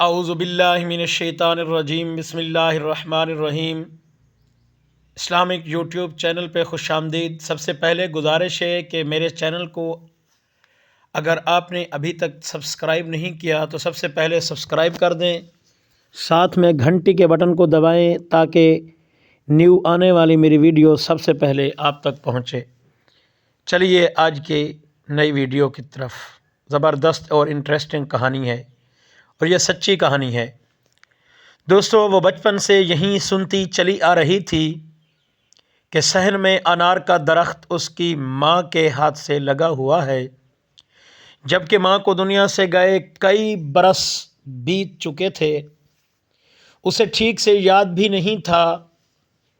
اعوذ باللہ من الشیطان الرجیم، بسم اللہ الرحمن الرحیم۔ اسلامک یوٹیوب چینل پہ خوش آمدید۔ سب سے پہلے گزارش ہے کہ میرے چینل کو اگر آپ نے ابھی تک سبسکرائب نہیں کیا تو سب سے پہلے سبسکرائب کر دیں، ساتھ میں گھنٹی کے بٹن کو دبائیں تاکہ نیو آنے والی میری ویڈیو سب سے پہلے آپ تک پہنچے۔ چلیے آج کی نئی ویڈیو کی طرف۔ زبردست اور انٹرسٹنگ کہانی ہے اور یہ سچی کہانی ہے۔ دوستو، وہ بچپن سے یہیں سنتی چلی آ رہی تھی کہ صحن میں انار کا درخت اس کی ماں کے ہاتھ سے لگا ہوا ہے، جبکہ ماں کو دنیا سے گئے کئی برس بیت چکے تھے۔ اسے ٹھیک سے یاد بھی نہیں تھا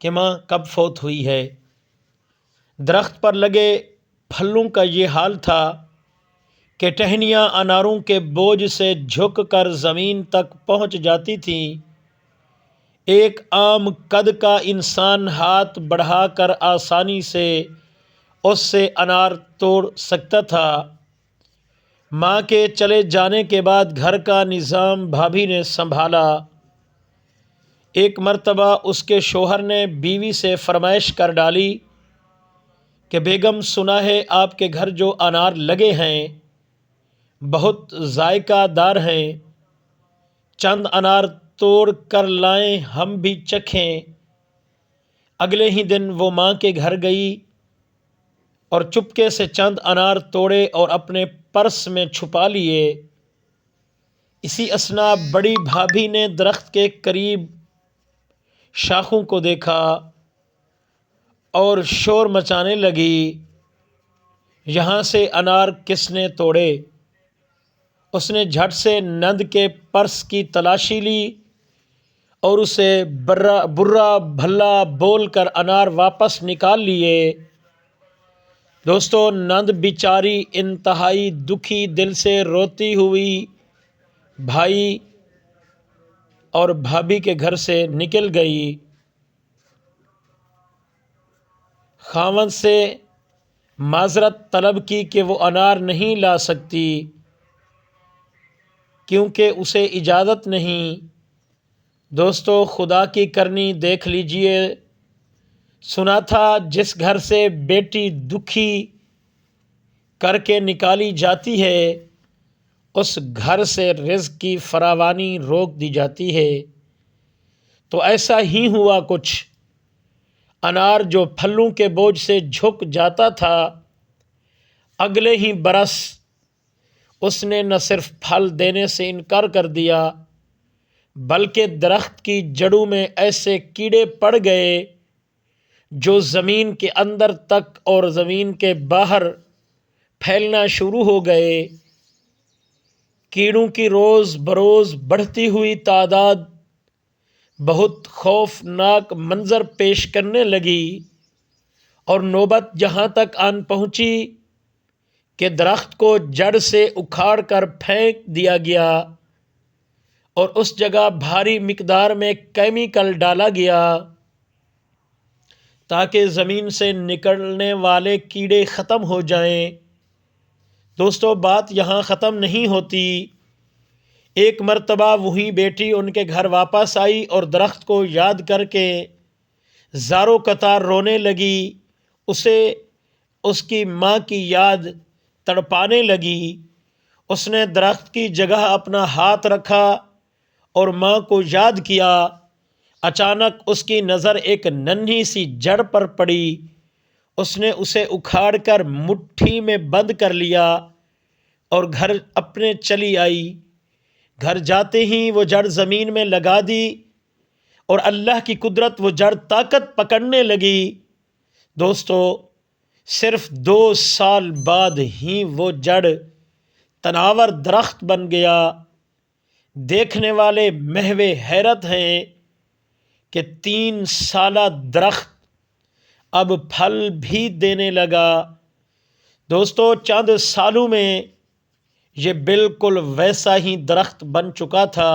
کہ ماں کب فوت ہوئی ہے۔ درخت پر لگے پھلوں کا یہ حال تھا کہ ٹہنیاں اناروں کے بوجھ سے جھک کر زمین تک پہنچ جاتی تھیں۔ ایک عام قد کا انسان ہاتھ بڑھا کر آسانی سے اس سے انار توڑ سکتا تھا۔ ماں کے چلے جانے کے بعد گھر کا نظام بھابھی نے سنبھالا۔ ایک مرتبہ اس کے شوہر نے بیوی سے فرمائش کر ڈالی کہ بیگم، سنا ہے آپ کے گھر جو انار لگے ہیں بہت ذائقہ دار ہیں، چند انار توڑ کر لائیں ہم بھی چکھیں۔ اگلے ہی دن وہ ماں کے گھر گئی اور چپکے سے چند انار توڑے اور اپنے پرس میں چھپا لیے۔ اسی اثنا بڑی بھابھی نے درخت کے قریب شاخوں کو دیکھا اور شور مچانے لگی، یہاں سے انار کس نے توڑے؟ اس نے جھٹ سے نند کے پرس کی تلاشی لی اور اسے برا بھلا بول کر انار واپس نکال لیے۔ دوستو، نند بیچاری انتہائی دکھی دل سے روتی ہوئی بھائی اور بھابھی کے گھر سے نکل گئی۔ خاوند سے معذرت طلب کی کہ وہ انار نہیں لا سکتی کیونکہ اسے اجازت نہیں۔ دوستو، خدا کی کرنی دیکھ لیجئے۔ سنا تھا جس گھر سے بیٹی دکھی کر کے نکالی جاتی ہے اس گھر سے رزق کی فراوانی روک دی جاتی ہے۔ تو ایسا ہی ہوا کچھ۔ انار جو پھلوں کے بوجھ سے جھک جاتا تھا، اگلے ہی برس اس نے نہ صرف پھل دینے سے انکار کر دیا بلکہ درخت کی جڑوں میں ایسے کیڑے پڑ گئے جو زمین کے اندر تک اور زمین کے باہر پھیلنا شروع ہو گئے۔ کیڑوں کی روز بروز بڑھتی ہوئی تعداد بہت خوفناک منظر پیش کرنے لگی اور نوبت یہاں تک آن پہنچی کہ درخت کو جڑ سے اکھاڑ کر پھینک دیا گیا اور اس جگہ بھاری مقدار میں کیمیکل ڈالا گیا تاکہ زمین سے نکلنے والے کیڑے ختم ہو جائیں۔ دوستو، بات یہاں ختم نہیں ہوتی۔ ایک مرتبہ وہی بیٹی ان کے گھر واپس آئی اور درخت کو یاد کر کے زاروں قطار رونے لگی۔ اسے اس کی ماں کی یاد تڑپانے لگی۔ اس نے درخت کی جگہ اپنا ہاتھ رکھا اور ماں کو یاد کیا۔ اچانک اس کی نظر ایک ننھی سی جڑ پر پڑی۔ اس نے اسے اکھاڑ کر مٹھی میں بند کر لیا اور گھر اپنے چلی آئی۔ گھر جاتے ہی وہ جڑ زمین میں لگا دی اور اللہ کی قدرت وہ جڑ طاقت پکڑنے لگی۔ دوستو، صرف 2 سال بعد ہی وہ جڑ تناور درخت بن گیا۔ دیکھنے والے محو حیرت ہیں کہ 3 سالہ درخت اب پھل بھی دینے لگا۔ دوستو، چند سالوں میں یہ بالکل ویسا ہی درخت بن چکا تھا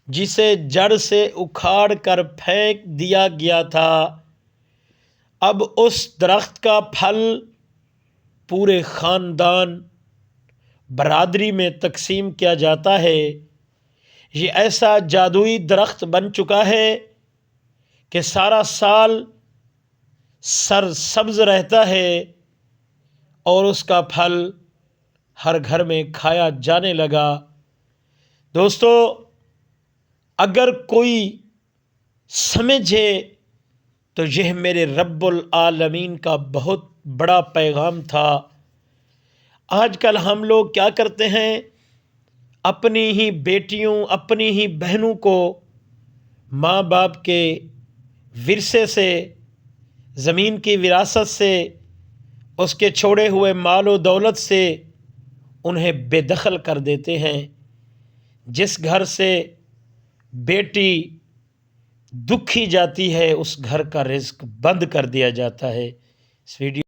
جسے جڑ سے اکھاڑ کر پھینک دیا گیا تھا۔ اب اس درخت کا پھل پورے خاندان برادری میں تقسیم کیا جاتا ہے۔ یہ ایسا جادوئی درخت بن چکا ہے کہ سارا سال سر سبز رہتا ہے اور اس کا پھل ہر گھر میں کھایا جانے لگا۔ دوستو، اگر کوئی سمجھے تو یہ میرے رب العالمین کا بہت بڑا پیغام تھا۔ آج کل ہم لوگ کیا کرتے ہیں، اپنی ہی بیٹیوں، اپنی ہی بہنوں کو ماں باپ کے ورثے سے، زمین کی وراثت سے، اس کے چھوڑے ہوئے مال و دولت سے انہیں بے دخل کر دیتے ہیں۔ جس گھر سے بیٹی دکھی جاتی ہے اس گھر کا رزق بند کر دیا جاتا ہے۔ اس ویڈیو